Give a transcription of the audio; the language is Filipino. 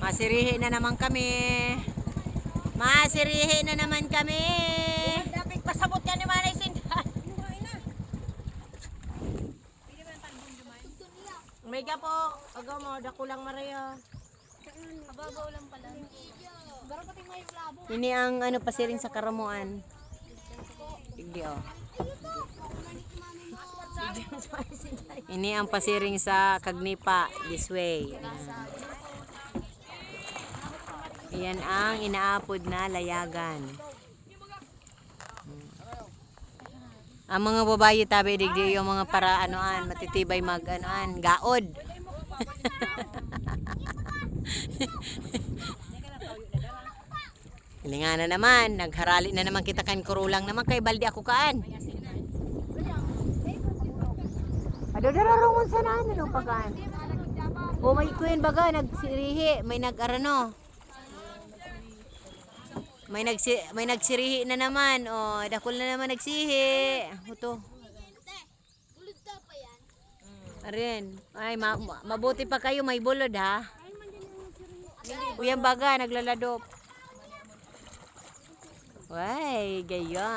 Masirihi na naman kami. Masirihi na naman kami. Dapat pasabot yan ni Manay Sindan. Mega po. Agaw mo, dakulang Maria. Ababaw lang pala. Garo pati may labo. Ini ang ano pasiring sa karamuan. Digdi oh. Ini ang pasiring sa Kagnipa this way. Ayan ang inaapod na layagan. Ang mga babae tabi digdi yung mga para anoan matitibay mag anoan gaod. Hilinga na naman, nagharali na naman kita kan kurulang naman kay baldi ako kaan. Ado dararungon sa naan ano pagaan. O may kuyen baga nagsirihi, may nag-arano. May nagsirihi na naman. O dakol na naman nagsihi. Ito. Arin. Ay mabuti pa kayo may bulod ha. Uyang baga naglaladop. Way, gayon.